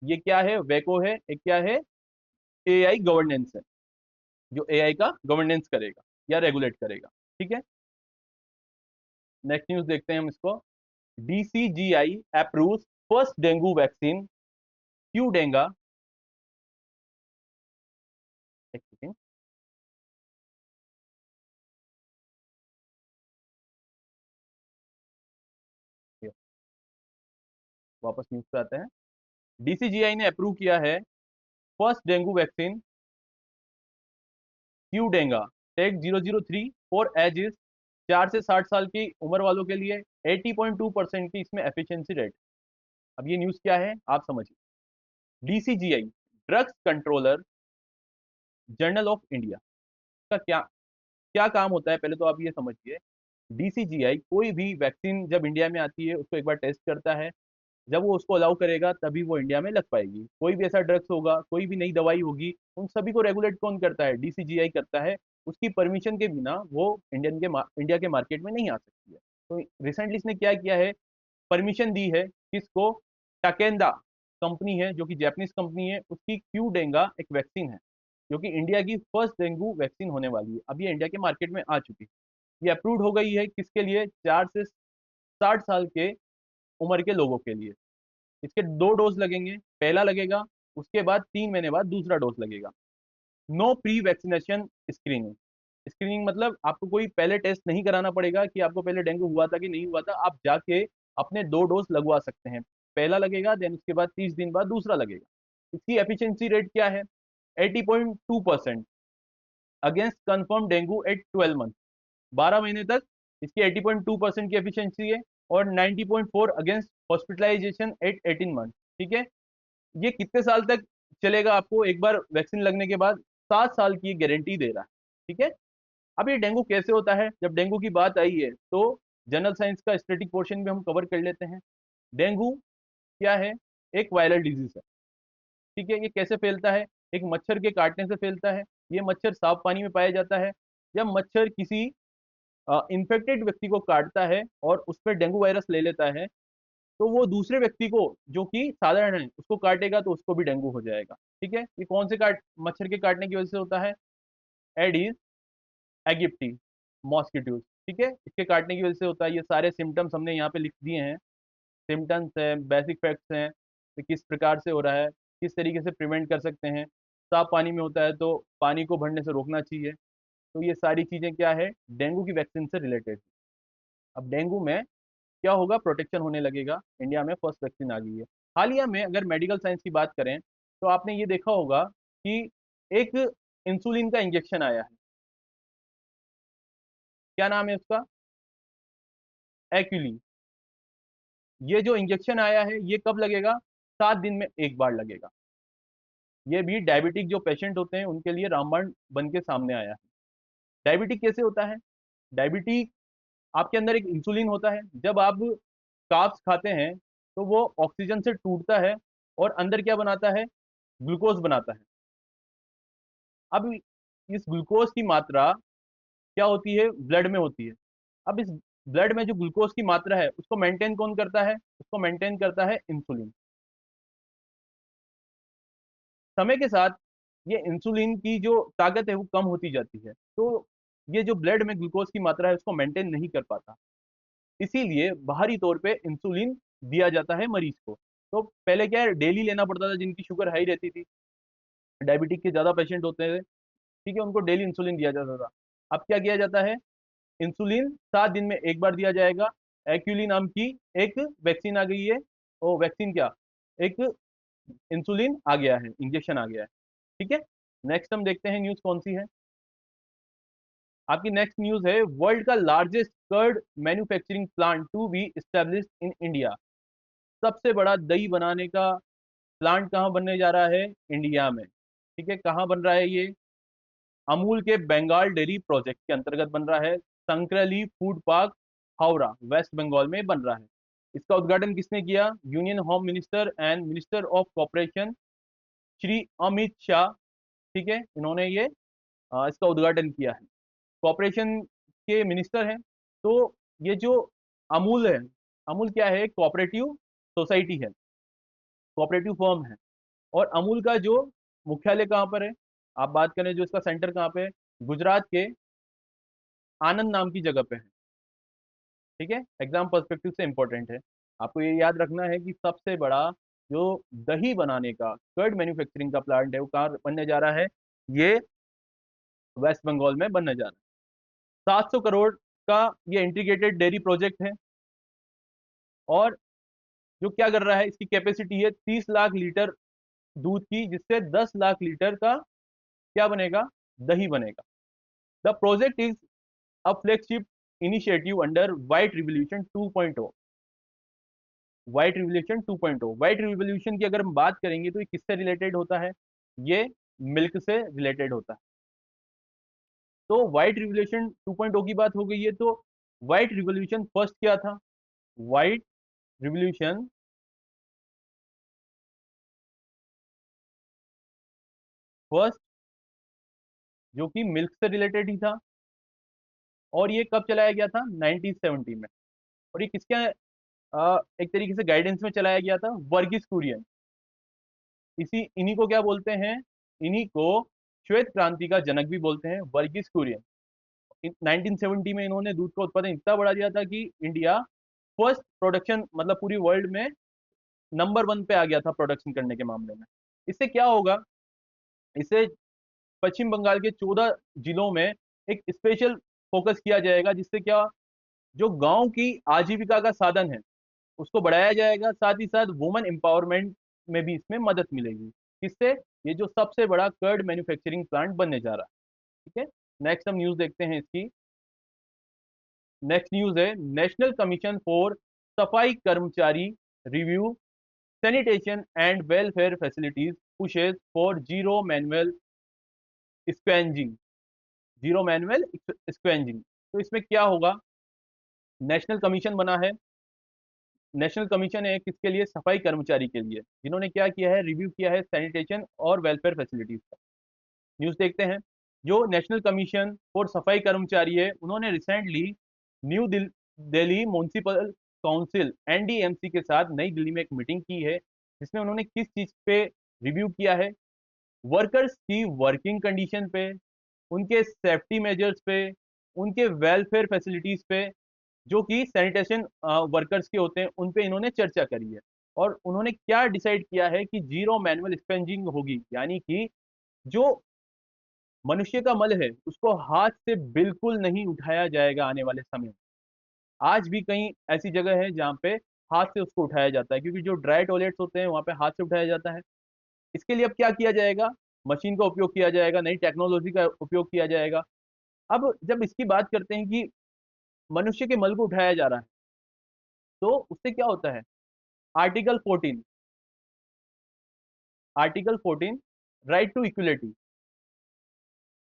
ये क्या है, वेको है, एक क्या है, एआई गवर्नेंस है, जो एआई का गवर्नेंस करेगा या रेगुलेट करेगा। ठीक है, नेक्स्ट न्यूज देखते हैं हम इसको, DCGI approves first dengue vaccine क्यूडेंगा। एक सेकेंड, वापस न्यूज पे आते हैं। डीसीजीआई ने अप्रूव किया है first dengue vaccine Qdenga TAK 003 for ages 4 से 60 साल की उम्र वालों के लिए। 80.2% की इसमें एफिशिएंसी रेट। अब ये न्यूज क्या है आप समझिए, DCGI drugs controller journal of India का क्या क्या काम होता है, पहले तो आप ये समझिए। डीसीजीआई कोई भी वैक्सीन जब इंडिया में आती है उसको एक बार टेस्ट करता है, जब वो उसको अलाउ करेगा तभी वो इंडिया में लग पाएगी। कोई भी ऐसा ड्रग्स होगा, कोई भी नई दवाई होगी, उन सभी को रेगुलेट कौन करता है, डीसीजीआई करता है। उसकी परमिशन के बिना वो इंडिया के मार्केट में नहीं आ सकती है। तो रिसेंटली इसने क्या किया है, परमिशन दी है किसको, टाकेंदा कंपनी है जो कि जापानीज कंपनी है, उसकी क्यू डेंगा एक वैक्सीन है जो कि इंडिया की फर्स्ट डेंगू वैक्सीन होने वाली है। अब ये इंडिया के मार्केट में आ चुकी है। ये अप्रूव्ड हो गई है किसके लिए, 4 से 60 साल के उम्र के लोगों के लिए। इसके 2 डोज लगेंगे, पहला लगेगा, उसके बाद 3 महीने बाद दूसरा डोज लगेगा। No pre vaccination screening. Screening मतलब आपको कोई पहले टेस्ट नहीं कराना पड़ेगा कि आपको पहले डेंगू हुआ था कि नहीं हुआ था, आप जाके अपने 2 डोज लगवा सकते हैं। पहला लगेगा, देन उसके बाद 30 दिन बाद दूसरा लगेगा। इसकी एफिशिएंसी रेट क्या है, 80.2% against confirm dengue at 12 month. 12 महीने तक इसकी 80.2% की एफिशिएंसी है, और 90.4 अगेंस्ट हॉस्पिटलाइजेशन एट 18 मंथ। ठीक है, ये कितने साल तक चलेगा आपको एक बार वैक्सीन लगने के बाद? 7 साल की गारंटी दे रहा है। ठीक है, अब ये डेंगू कैसे होता है? जब डेंगू की बात आई है तो जनरल साइंस का स्टैटिक पोर्शन भी हम कवर कर लेते हैं। डेंगू क्या है? एक वायरल डिजीज है। ठीक है, ये कैसे फैलता है? एक मच्छर के काटने से फैलता है। ये मच्छर साफ पानी में पाया जाता है। जब मच्छर किसी इन्फेक्टेड व्यक्ति को काटता है और उस पर डेंगू वायरस ले लेता है, तो वो दूसरे व्यक्ति को जो कि साधारण है उसको काटेगा तो उसको भी डेंगू हो जाएगा। ठीक है, ये कौन से मच्छर के काटने की वजह से होता है? Aedes aegypti mosquitoes. ठीक है, इसके काटने की वजह से होता है। ये सारे सिम्टम्स हमने यहाँ पे लिख दिए हैं। सिम्टम्स हैं, बेसिक फैक्ट्स हैं कि किस प्रकार से हो रहा है, किस तरीके से प्रिवेंट कर सकते हैं। साफ पानी में होता है तो पानी को भरने से रोकना चाहिए। तो ये सारी चीज़ें क्या है? डेंगू की वैक्सीन से रिलेटेड। अब डेंगू में क्या होगा? प्रोटेक्शन होने लगेगा। इंडिया में फर्स्ट वैक्सीन आ गई है। हालिया में अगर मेडिकल साइंस की बात करें तो आपने ये देखा होगा कि एक इंसुलिन का इंजेक्शन आया है। क्या नाम है उसका? एक्यूली। ये जो इंजेक्शन आया है ये कब लगेगा? 7 दिन में एक बार लगेगा। ये भी डायबिटिक जो पेशेंट होते हैं उनके लिए रामबाण बन के सामने आया है। डायबिटिक कैसे होता है? डायबिटिक, आपके अंदर एक इंसुलिन होता है। जब आप कार्ब्स खाते हैं तो वो ऑक्सीजन से टूटता है और अंदर क्या बनाता है? ग्लूकोज बनाता है। अब इस ग्लूकोज की मात्रा क्या होती है? ब्लड में होती है। अब इस ब्लड में जो ग्लूकोज की मात्रा है उसको मेंटेन कौन करता है? उसको मेंटेन करता है इंसुलिन। समय के साथ ये इंसुलिन की जो ताकत है वो कम होती जाती है, तो ये जो ब्लड में ग्लूकोज की मात्रा है उसको मेंटेन नहीं कर पाता। इसीलिए बाहरी तौर पे इंसुलिन दिया जाता है मरीज को। तो पहले क्या है, डेली लेना पड़ता था जिनकी शुगर हाई रहती थी, डायबिटिक के ज्यादा पेशेंट होते थे। ठीक है, उनको डेली इंसुलिन दिया जाता था। अब क्या किया जाता है? इंसुलिन 7 दिन में एक बार दिया जाएगा। एक्यूली नाम की एक वैक्सीन आ गई है। ओ वैक्सीन क्या, एक इंसुलिन आ गया है, इंजेक्शन आ गया है। ठीक है, नेक्स्ट हम देखते हैं न्यूज कौन सी है। आपकी नेक्स्ट न्यूज है, वर्ल्ड का largest curd manufacturing plant to be established in India. सबसे बड़ा दही बनाने का प्लांट कहाँ बनने जा रहा है? इंडिया में। ठीक है, कहाँ बन रहा है ये? अमूल के बंगाल डेयरी प्रोजेक्ट के अंतर्गत बन रहा है। Sankrail food park, Howrah, west Bengal में बन रहा है। इसका उद्घाटन किसने किया? Union home minister and minister of corporation Shri Amit Shah. ठीक है, इन्होंने ये इसका उद्घाटन किया है। कॉर्पोरेशन के मिनिस्टर हैं। तो ये जो अमूल है, अमूल क्या है? कोऑपरेटिव सोसाइटी है, कोऑपरेटिव फर्म है। और अमूल का जो मुख्यालय कहाँ पर है? आप बात करें जो इसका सेंटर कहाँ पे है, गुजरात के आनंद नाम की जगह पे है। ठीक है, एग्जाम पर्सपेक्टिव से इंपॉर्टेंट है। आपको ये याद रखना है कि सबसे बड़ा जो दही बनाने का, कर्ड मैन्युफैक्चरिंग का प्लांट है वो कहाँ बनने जा रहा है? ये वेस्ट बंगाल में बनने जा रहा है। 700 करोड़ का ये इंटीग्रेटेड डेयरी प्रोजेक्ट है। और जो क्या कर रहा है, इसकी कैपेसिटी है 30 लाख लीटर दूध की, जिससे 10 लाख लीटर का क्या बनेगा? दही बनेगा। The project is a flagship initiative under white revolution 2.0। White revolution 2.0, white revolution की अगर हम बात करेंगे तो ये किससे रिलेटेड होता है? ये मिल्क से रिलेटेड होता है। तो व्हाइट रिवोल्यूशन 2.0 की बात हो गई है, तो व्हाइट रिवोल्यूशन फर्स्ट क्या था? व्हाइट रिवोल्यूशन फर्स्ट जो कि मिल्क से रिलेटेड ही था, और ये कब चलाया गया था? 1970 में। और ये किसके एक तरीके से गाइडेंस में चलाया गया था? वर्गीस कुरियन। इन्हीं को क्या बोलते हैं? इन्हीं को श्वेत क्रांति का जनक भी बोलते हैं, वर्गीस कुरियन। 1970 में इन्होंने दूध का उत्पादन इतना बढ़ा दिया था कि इंडिया फर्स्ट प्रोडक्शन, मतलब पूरी वर्ल्ड में नंबर 1 पे आ गया था प्रोडक्शन करने के मामले में। इससे क्या होगा? इससे पश्चिम बंगाल के 14 जिलों में एक स्पेशल फोकस किया जाएगा, जिससे क्या, जो गांव की आजीविका का साधन है उसको बढ़ाया जाएगा। साथ ही साथ वुमेन एम्पावरमेंट में भी इसमें मदद मिलेगी। किससे? ये जो सबसे बड़ा कर्ड मैन्युफैक्चरिंग प्लांट बनने जा रहा है। ठीक है, नेक्स्ट हम न्यूज देखते हैं इसकी। नेक्स्ट न्यूज है, नेशनल कमीशन फॉर सफाई कर्मचारी review sanitation and welfare facilities pushes for zero manual scavenging. Zero manual scavenging, तो इसमें क्या होगा? नेशनल कमीशन बना है। नेशनल कमीशन है किसके लिए? सफाई कर्मचारी के लिए, जिन्होंने क्या किया है? रिव्यू किया है सैनिटेशन और वेलफेयर फैसिलिटीज का। न्यूज देखते हैं। जो नेशनल कमीशन फॉर सफाई कर्मचारी है, उन्होंने recently new Delhi municipal council NDMC के साथ नई दिल्ली में एक मीटिंग की है, जिसमें उन्होंने किस चीज पे रिव्यू किया है? वर्कर्स की वर्किंग कंडीशन पे, उनके सेफ्टी मेजर्स पे, उनके वेलफेयर फैसिलिटीज पे, जो कि सैनिटेशन वर्कर्स के होते हैं, उन पे इन्होंने चर्चा करी है। और उन्होंने क्या डिसाइड किया है कि जीरो मैनुअल स्पेंजिंग होगी, यानी कि जो मनुष्य का मल है उसको हाथ से बिल्कुल नहीं उठाया जाएगा आने वाले समय में। आज भी कहीं ऐसी जगह है जहाँ पे हाथ से उसको उठाया जाता है, क्योंकि जो ड्राई टॉयलेट्स होते हैं वहाँ पे हाथ से उठाया जाता है। इसके लिए अब क्या किया जाएगा? मशीन का उपयोग किया जाएगा, नई टेक्नोलॉजी का उपयोग किया जाएगा। अब जब इसकी बात करते हैं कि मनुष्य के मल को उठाया जा रहा है, तो उससे क्या होता है? Article 14, article 14, right to equality.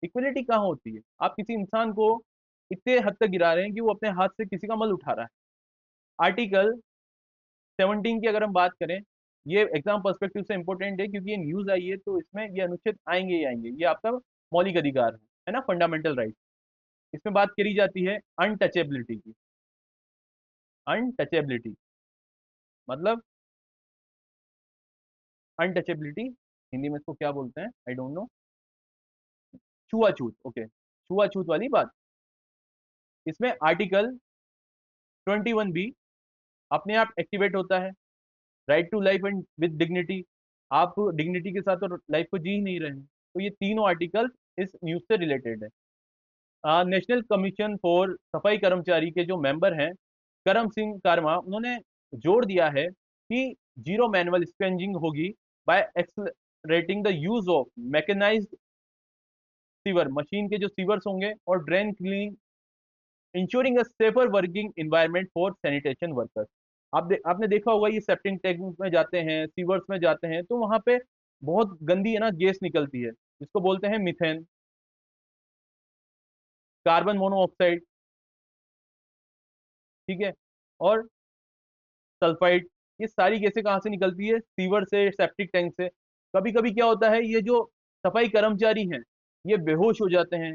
Equality कहाँ होती है? आप किसी इंसान को इतने हद तक गिरा रहे हैं कि वो अपने हाथ से किसी का मल उठा रहा है। आर्टिकल 17 की अगर हम बात करें, ये एग्जाम पर्सपेक्टिव से इंपॉर्टेंट है, क्योंकि ये न्यूज आई है, तो इसमें ये अनुच्छेद आएंगे ही आएंगे। ये आपका मौलिक अधिकार है ना, फंडामेंटल राइट। इसमें बात करी जाती है अनटचेबिलिटी की। अनटचेबिलिटी मतलब, अनटचेबिलिटी हिंदी में इसको क्या बोलते हैं? I don't know. छुआछूत, ओके, छुआछूत वाली बात। इसमें आर्टिकल 21 बी अपने आप एक्टिवेट होता है। Right to life and with dignity, आप डिग्निटी के साथ तो लाइफ को जी ही नहीं रहे हैं। तो ये तीनों आर्टिकल इस न्यूज से रिलेटेड है। नेशनल कमीशन फॉर सफाई कर्मचारी के जो मेंबर हैं, करम सिंह कारमा, उन्होंने जोर दिया है कि जीरो मैनुअल स्क्वेंजिंग होगी by accelerating the use of mechanised sewer, machine के जो सीवर्स होंगे, और drain clean, ensuring a safer working environment for sanitation workers. आपने देखा होगा, ये सेप्टिंग टैंक में जाते हैं, सीवर्स में जाते हैं, तो वहां पे बहुत गंदी है ना गैस निकलती है, जिसको बोलते हैं मीथेन, कार्बन मोनोऑक्साइड। ठीक है, और सल्फाइड। ये सारी गैसें कहाँ से निकलती है? सीवर से, सेप्टिक टैंक से। कभी कभी क्या होता है, ये जो सफाई कर्मचारी हैं, ये बेहोश हो जाते हैं।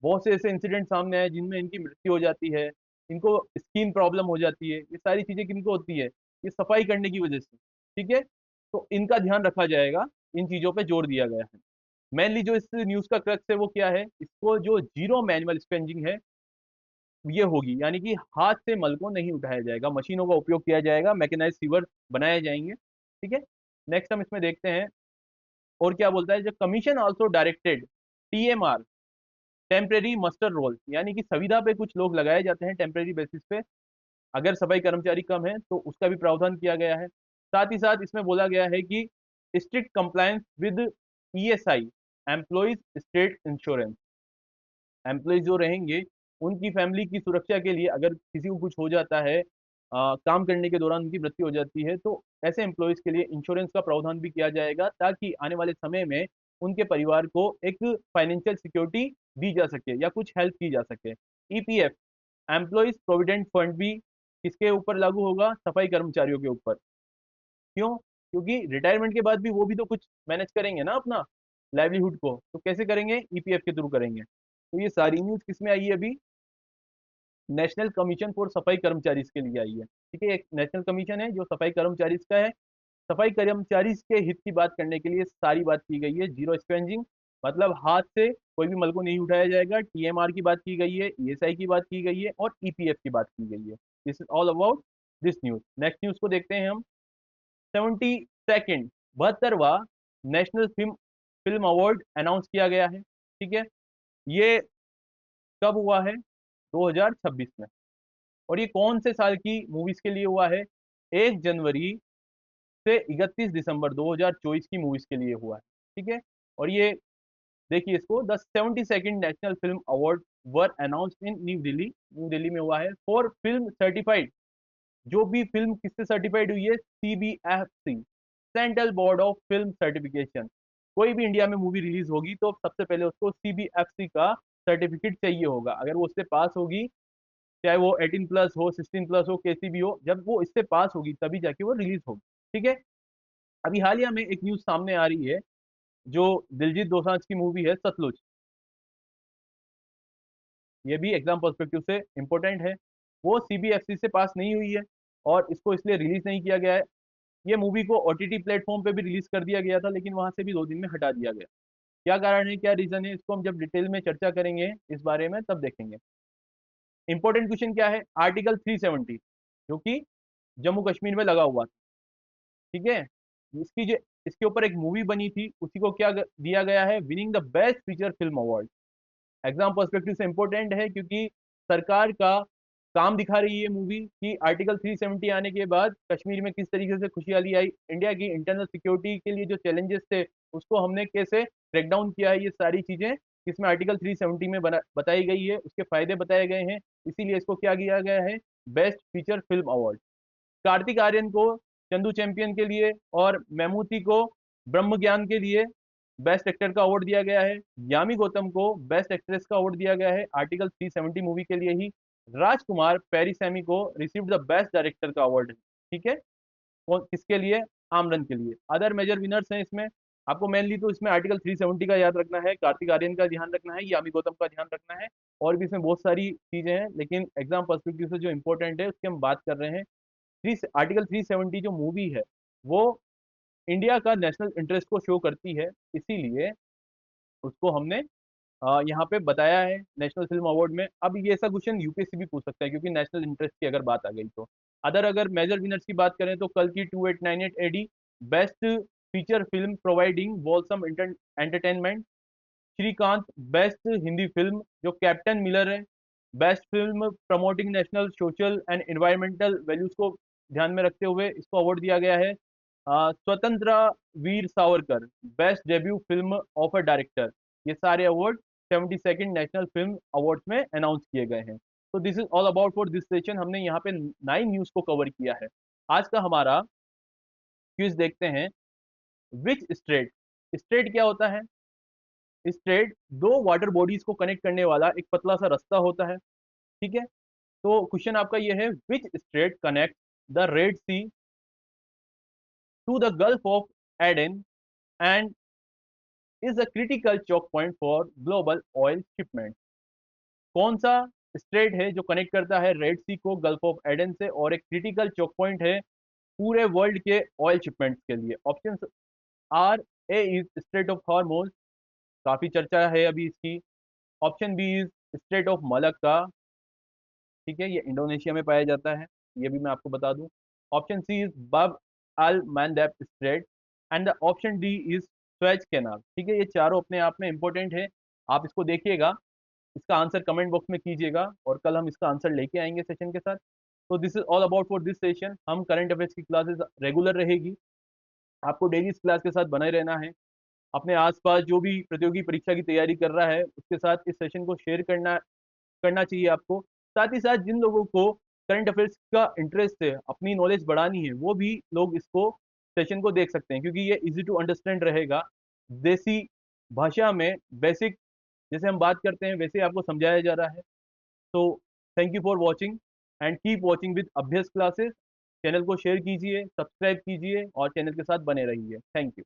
बहुत से ऐसे इंसिडेंट सामने आए जिनमें इनकी मृत्यु हो जाती है, इनको स्किन प्रॉब्लम हो जाती है। ये सारी चीजें किनको होती है? ये सफाई करने की वजह से। ठीक है, तो इनका ध्यान रखा जाएगा, इन चीजों पे जोर दिया गया है। मेनली जो इस न्यूज का क्रक्स है वो क्या है? इसको जो जीरो मैनुअल स्पेंजिंग है ये होगी, यानी कि हाथ से मल को नहीं उठाया जाएगा, मशीनों का उपयोग किया जाएगा, मैकेनाइज सीवर बनाए जाएंगे। ठीक है, नेक्स्ट हम इसमें देखते हैं और क्या बोलता है। जो commission also directed TMR temporary muster roll, यानी कि संविदा पे कुछ लोग लगाए जाते हैं टेम्परेरी बेसिस पे, अगर सफाई कर्मचारी कम है तो उसका भी प्रावधान किया गया है। साथ ही साथ इसमें बोला गया है कि strict compliance with ESI employees state insurance. Employees जो रहेंगे, उनकी फैमिली की सुरक्षा के लिए अगर किसी को कुछ हो जाता है, काम करने के दौरान उनकी मृत्यु हो जाती है, तो ऐसे एम्प्लॉयज के लिए इंश्योरेंस का प्रावधान भी किया जाएगा, ताकि आने वाले समय में उनके परिवार को एक फाइनेंशियल सिक्योरिटी दी जा सके या कुछ हेल्प की जा सके। ईपीएफ, एम्प्लॉयज प्रोविडेंट फंड भी किसके ऊपर लागू होगा? सफाई कर्मचारियों के ऊपर। क्यों? क्योंकि रिटायरमेंट के बाद भी वो भी तो कुछ मैनेज करेंगे ना अपना लाइवलीहुड को, तो कैसे करेंगे? ईपीएफ के थ्रू करेंगे। तो ये सारी न्यूज किसमें आई है अभी? नेशनल कमीशन फॉर सफाई कर्मचारी के लिए आई है। ठीक है, एक नेशनल कमीशन है जो सफाई कर्मचारी का है। सफाई कर्मचारी के हित की बात करने के लिए सारी बात की गई है। जीरो स्क्वेंजिंग मतलब हाथ से कोई भी मल को नहीं उठाया जाएगा, टीएमआर की बात की गई है, ईएसआई की बात की गई है, और ईपीएफ की बात की गई है। This is all about this news. Next news को देखते हैं हम। 72nd 72वां national film film award announce किया गया है। ठीक है, ये कब हुआ है? 2026 में। और ये कौन से साल की मूवीज के लिए हुआ है? 1 जनवरी से 31 दिसंबर 2024 की मूवीज के लिए हुआ है। ठीक है। और ये देखिए इसको, the 72nd national film award were announced in new Delhi, new Delhi में हुआ है, फॉर फिल्म सर्टिफाइड, जो भी फिल्म किससे सर्टिफाइड हुई है, CBFC, central board of film certification. कोई भी इंडिया में मूवी रिलीज होगी तो सबसे पहले उसको CBFC का सर्टिफिकेट चाहिए होगा। अगर वो उससे पास होगी, चाहे वो 18+ हो, 16+ हो, कैसी भी हो, जब वो इससे पास होगी तभी जाके वो रिलीज होगी। ठीक है। अभी हालिया में एक न्यूज सामने आ रही है, जो दिलजीत दोसांझ की मूवी है सतलुज, ये भी एग्जाम पर्सपेक्टिव से इंपॉर्टेंट है। वो CBFC से पास नहीं हुई है और इसको इसलिए रिलीज नहीं किया गया है। ये मूवी को OTT प्लेटफॉर्म पे भी रिलीज कर दिया गया था, लेकिन वहां से भी 2 दिन में हटा दिया गया। क्या कारण है, क्या रीजन है, इसको हम जब डिटेल में चर्चा करेंगे इस बारे में तब देखेंगे। इंपॉर्टेंट क्वेश्चन क्या है, आर्टिकल 370 जो कि जम्मू कश्मीर में लगा हुआ था। ठीक है। इसकी जो इसके ऊपर एक मूवी बनी थी, उसी को क्या दिया गया है, winning the best feature film award. Exam perspective से इंपॉर्टेंट है क्योंकि सरकार का काम दिखा रही है मूवी कि आर्टिकल 370 आने के बाद कश्मीर में किस तरीके से खुशहाली आई, इंडिया की इंटरनल सिक्योरिटी के लिए जो चैलेंजेस थे उसको हमने कैसे ब्रेक डाउन किया है, ये सारी चीजें इसमें आर्टिकल 370 में बताई गई है, उसके फायदे बताए गए हैं। इसीलिए इसको क्या किया गया है, best feature film award. Kartik Aaryan को चंदू चैंपियन के लिए और मेमूती को ब्रह्म ज्ञान के लिए बेस्ट एक्टर का अवार्ड दिया गया है। यामी गौतम को बेस्ट एक्ट्रेस का अवार्ड दिया गया है आर्टिकल 370 मूवी के लिए ही। राजकुमार पेरिसेमी को रिसीव्ड द बेस्ट डायरेक्टर का अवार्ड। ठीक है। किसके लिए, आमरन के लिए। अदर मेजर विनर्स हैं इसमें, आपको मेनली तो इसमें आर्टिकल 370 का याद रखना है, कार्तिक आर्यन का ध्यान रखना है, यामी गौतम का ध्यान रखना है। और भी इसमें बहुत सारी चीजें हैं, लेकिन एग्जाम पर्सपेक्टिव से जो इंपॉर्टेंट है उसकी हम बात कर रहे हैं। आर्टिकल 370 जो मूवी है वो इंडिया का नेशनल इंटरेस्ट को शो करती है, इसीलिए उसको हमने यहाँ पे बताया है नेशनल फिल्म अवार्ड में। अब ये ऐसा क्वेश्चन यूपीएससी भी पूछ सकता है, क्योंकि नेशनल इंटरेस्ट की अगर बात आ गई तो। अगर मेजर विनर्स की बात करें तो कल की 2898 AD best feature film providing wholesome entertainment. Srikanth best Hindi film, जो कैप्टन मिलर है। Best film promoting national social and environmental values को ध्यान में रखते हुए इसको अवार्ड दिया गया है। Swatantrya Veer Savarkar best debut film of a director. ये सारे award 72nd national film awards में अनाउंस किए गए हैं। तो this is all about for this session. हमने यहाँ पे 9 न्यूज को कवर किया है। आज का हमारा क्विज देखते हैं, विच स्टेट, स्टेट क्या होता है, स्ट्रेट दो वाटर बॉडीज को कनेक्ट करने वाला एक पतला सा रास्ता होता है। ठीक है। तो क्वेश्चन आपका ये है, which strait connect the Red Sea to the Gulf of Aden and is a critical choke point for global oil shipment. कौन सा स्ट्रेट है जो कनेक्ट करता है रेड सी को गल्फ ऑफ एडन से और एक क्रिटिकल चौक पॉइंट है पूरे वर्ल्ड के ऑयल शिपमेंट्स के लिए। Option are, A is strait of Hormuz, काफी चर्चा है अभी इसकी। Option B is strait of Malacca, ठीक है, ये इंडोनेशिया में पाया जाता है, ये भी मैं आपको बता दूं। Option C is Bab el Mandeb strait and the option D is Suez Canal. ठीक है, ये चारों अपने आप में इंपॉर्टेंट है, आप इसको देखिएगा, इसका आंसर कमेंट बॉक्स में कीजिएगा और कल हम इसका आंसर लेके आएंगे सेशन के साथ। तो this is all about for this session. हम करंट अफेयर्स की क्लासेस रेगुलर रहेगी, आपको डेली इस क्लास के साथ बने रहना है। अपने आसपास जो भी प्रतियोगी परीक्षा की तैयारी कर रहा है उसके साथ इस सेशन को शेयर करना करना चाहिए आपको। साथ ही साथ जिन लोगों को करंट अफेयर्स का इंटरेस्ट है, अपनी नॉलेज बढ़ानी है, वो भी लोग इसको सेशन को देख सकते हैं, क्योंकि ये इजी टू अंडरस्टैंड रहेगा। देसी भाषा में बेसिक जैसे हम बात करते हैं वैसे आपको समझाया जा रहा है। तो thank you for watching and keep watching with Abhyas classes. Channel को शेयर कीजिए, सब्सक्राइब कीजिए और चैनल के साथ बने रहिए। Thank you.